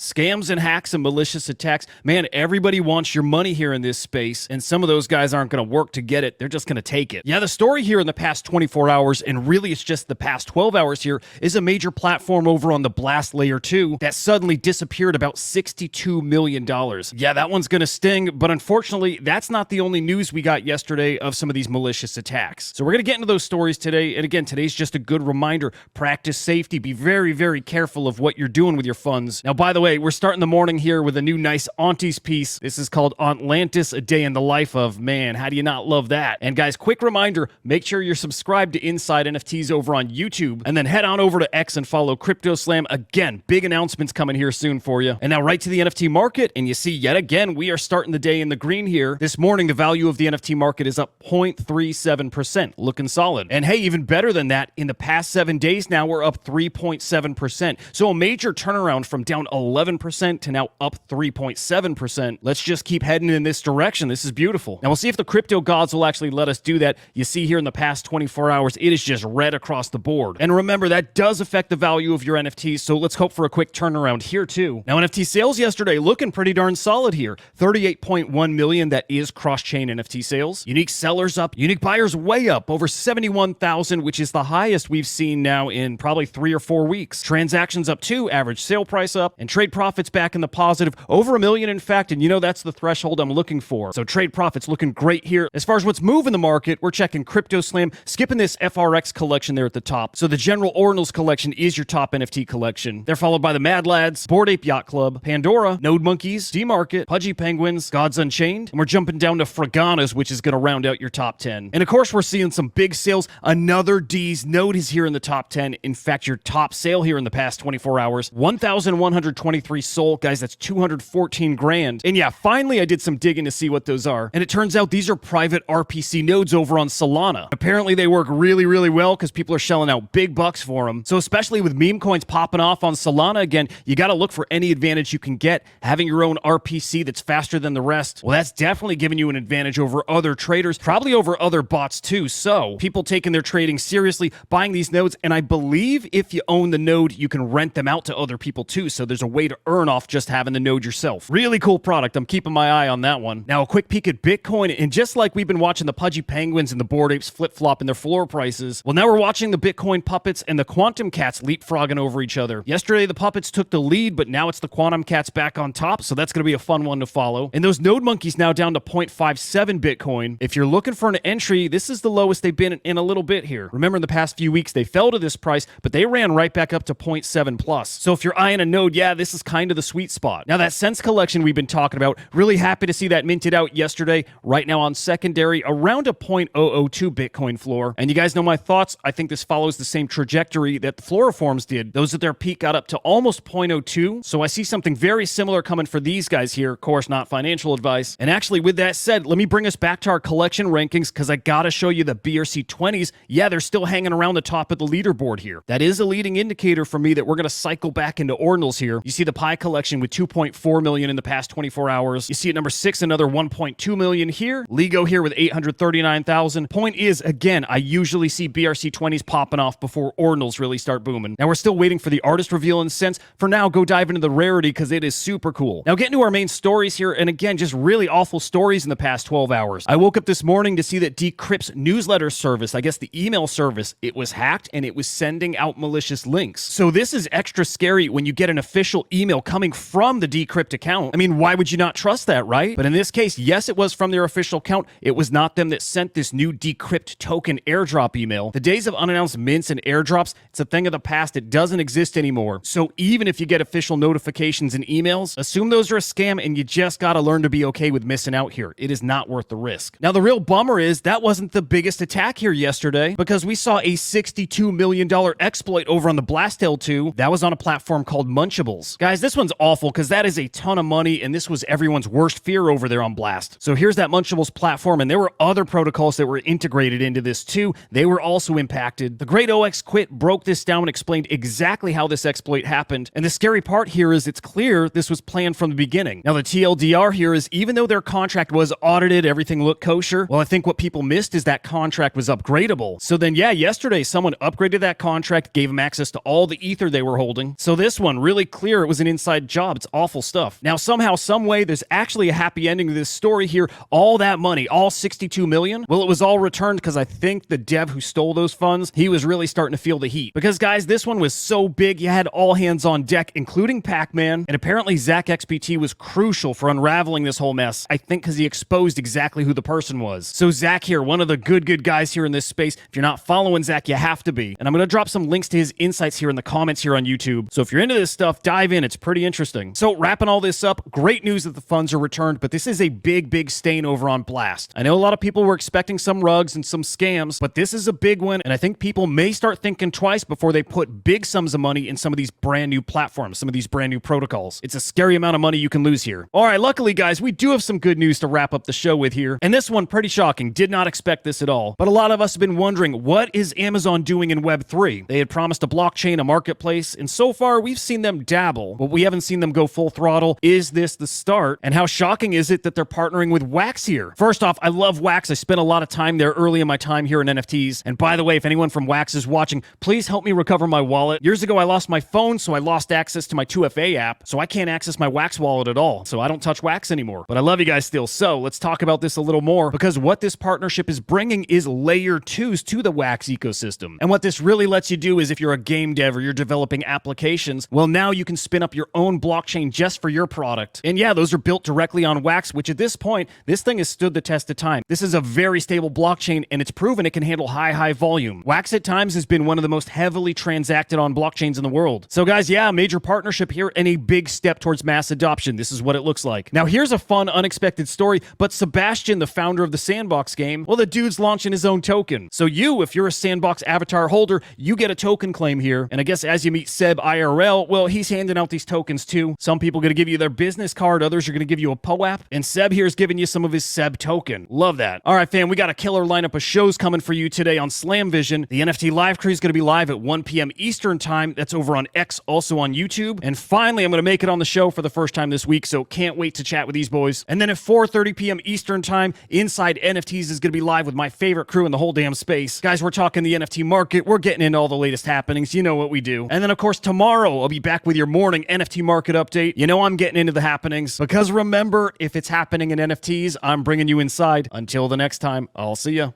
Scams and hacks and malicious attacks. Man, everybody wants your money here in this space, and some of those guys aren't going to work to get it. They're just going to take it. Yeah, the story here in the past 24 hours, and really it's just the past 12 hours here, is a major platform over on the Blast Layer 2 that suddenly disappeared about $62 million. Yeah, that one's going to sting, but unfortunately, that's not the only news we got yesterday of some of these malicious attacks. So we're going to get into those stories today, and again, today's just a good reminder. Practice safety. Be very, very careful of what you're doing with your funds. Now, by the way, we're starting the morning here with a new nice Aunties piece. This is called Atlantis, a day in the life of. Man, how do you not love that? And guys, quick reminder, make sure you're subscribed to Inside NFTs over on YouTube, and then head on over to X and follow CryptoSlam. Again, big announcements coming here soon for you. And now right to the NFT market, and you see yet again, we are starting the day in the green here. This morning, the value of the NFT market is up 0.37%, looking solid. And hey, even better than that, in the past 7 days now, we're up 3.7%. So a major turnaround from down 11% to now up 3.7%. Let's just keep heading in this direction. This is beautiful. Now we'll see if the crypto gods will actually let us do that. You see here in the past 24 hours, it is just red across the board. And remember, that does affect the value of your NFTs, so let's hope for a quick turnaround here too. Now NFT sales yesterday looking pretty darn solid here. 38.1 million, that is cross-chain NFT sales. Unique sellers up, unique buyers way up, over 71,000, which is the highest we've seen now in probably 3 or 4 weeks. Transactions up too, average sale price up, and trade profits back in the positive, over 1 million in fact, and you know that's the threshold I'm looking for. So trade profits looking great here. As far as what's moving the market, we're checking CryptoSlam, skipping this FRX collection there at the top. So the general Ordinals collection is your top NFT collection. They're followed by the Mad Lads, Bored Ape Yacht Club, Pandora, Node Monkeys, D-Market, Pudgy Penguins, Gods Unchained, and we're jumping down to Fraganas, which is going to round out your top 10. And of course, we're seeing some big sales. Another DeezNode is here in the top 10. In fact, your top sale here in the past 24 hours, 1,123 sold. Guys, that's 214 grand. And yeah, finally I did some digging to see what those are. And it turns out these are private RPC nodes over on Solana. Apparently they work really, really well because people are shelling out big bucks for them. So especially with meme coins popping off on Solana again, you got to look for any advantage you can get. Having your own RPC that's faster than the rest, well, that's definitely giving you an advantage over other traders, probably over other bots too. So people taking their trading seriously, buying these nodes, and I believe if you own the node, you can rent them out to other people too. So there's a way to earn off just having the node yourself. Really cool product. I'm keeping my eye on that one. Now a quick peek at Bitcoin, and just like we've been watching the Pudgy Penguins and the Bored Apes flip-flop in their floor prices, well, now we're watching the Bitcoin puppets and the Quantum Cats leapfrogging over each other. Yesterday the puppets took the lead, but now it's the Quantum Cats back on top, so that's going to be a fun one to follow. And those Node Monkeys now down to 0.57 Bitcoin. If you're looking for an entry, this is the lowest they've been in a little bit here. Remember, in the past few weeks they fell to this price, but they ran right back up to 0.7 plus. So if you're eyeing a node, yeah, this is kind of the sweet spot. Now that Sense collection we've been talking about, really happy to see that minted out yesterday. Right now on secondary, around a 0.002 Bitcoin floor. And you guys know my thoughts. I think this follows the same trajectory that the Floriforms did. Those at their peak got up to almost 0.02. So I see something very similar coming for these guys here. Of course, not financial advice. And actually, with that said, let me bring us back to our collection rankings because I gotta show you the BRC20s. Yeah, they're still hanging around the top of the leaderboard here. That is a leading indicator for me that we're gonna cycle back into Ordinals here. You see the Pi collection with 2.4 million in the past 24 hours. You see at number 6, another 1.2 million here. Lego here with 839,000. Point is, again, I usually see BRC20s popping off before Ordinals really start booming. Now we're still waiting for the artist reveal in Sense. For now, go dive into the rarity because it is super cool. Now getting to our main stories here, and again, just really awful stories in the past 12 hours. I woke up this morning to see that Decrypt's newsletter service, I guess the email service, it was hacked and it was sending out malicious links. So this is extra scary when you get an official email coming from the Decrypt account. I mean, why would you not trust that, right? But in this case, yes, it was from their official account. It was not them that sent this new Decrypt token airdrop email. The days of unannounced mints and airdrops, it's a thing of the past. It doesn't exist anymore. So even if you get official notifications and emails, assume those are a scam and you just gotta learn to be okay with missing out here. It is not worth the risk. Now, the real bummer is that wasn't the biggest attack here yesterday because we saw a $62 million exploit over on the Blast L2. That was on a platform called Munchables. Guys, this one's awful because that is a ton of money and this was everyone's worst fear over there on Blast. So here's that Munchables platform, and there were other protocols that were integrated into this too. They were also impacted. The Great OX Quit broke this down and explained exactly how this exploit happened. And the scary part here is it's clear this was planned from the beginning. Now the TLDR here is even though their contract was audited, everything looked kosher, well, I think what people missed is that contract was upgradable. So then, yeah, yesterday someone upgraded that contract, gave them access to all the ether they were holding. So this one, really clear, it was an inside job. It's awful stuff. Now, somehow, some way, there's actually a happy ending to this story here. All that money, all 62 million, well, it was all returned because I think the dev who stole those funds, he was really starting to feel the heat. Because, guys, this one was so big, you had all hands on deck, including Pac-Man, and apparently Zach XPT was crucial for unraveling this whole mess, I think because he exposed exactly who the person was. So Zach here, one of the good guys here in this space. If you're not following Zach, you have to be. And I'm going to drop some links to his insights here in the comments here on YouTube. So if you're into this stuff, dive in. It's pretty interesting. So wrapping all this up, great news that the funds are returned, but this is a big stain over on Blast. I know a lot of people were expecting some rugs and some scams, but this is a big one, and I think people may start thinking twice before they put big sums of money in some of these brand new platforms, some of these brand new protocols. It's a scary amount of money you can lose here. All right, luckily, guys, we do have some good news to wrap up the show with here, and this one pretty shocking. Did not expect this at all, but a lot of us have been wondering, what is Amazon doing in Web3? They had promised a blockchain, a marketplace, and so far we've seen them dabble, but we haven't seen them go full throttle. Is this the start? And how shocking is it that they're partnering with Wax here? First off, I love Wax. I spent a lot of time there early in my time here in NFTs, and by the way, if anyone from Wax is watching, please help me recover my wallet. Years ago, I lost my phone, so I lost access to my 2FA app, so I can't access my Wax wallet at all, so I don't touch Wax anymore. But I love you guys still, so let's talk about this a little more, because what this partnership is bringing is layer 2s to the Wax ecosystem. And what this really lets you do is if you're a game dev or you're developing applications, well, now you can spin up your own blockchain just for your product. And yeah, those are built directly on Wax, which at this point, this thing has stood the test of time. This is a very stable blockchain, and it's proven it can handle high volume. Wax at times has been one of the most heavily transacted on blockchains in the world. So guys, yeah, a major partnership here and a big step towards mass adoption. This is what it looks like. Now here's a fun, unexpected story, but Sebastian, the founder of the Sandbox game, well, the dude's launching his own token. So you, if you're a Sandbox avatar holder, you get a token claim here. And I guess as you meet Seb IRL, well, he's handing out these tokens too. Some people are going to give you their business card, others are going to give you a POAP, and Seb here is giving you some of his Seb token. Love that. All right, fam, we got a killer lineup of shows coming for you today on SlamVision. The NFT live crew is going to be live at 1 p.m. Eastern time. That's over on X, also on YouTube. And finally, I'm going to make it on the show for the first time this week, so can't wait to chat with these boys. And then at 4:30 p.m. Eastern time, Inside NFTs is going to be live with my favorite crew in the whole damn space. Guys, we're talking the NFT market. We're getting into all the latest happenings. You know what we do. And then, of course, tomorrow, I'll be back with your morning NFT market update. You know I'm getting into the happenings. Because remember, if it's happening in NFTs, I'm bringing you inside. Until the next time, I'll see ya.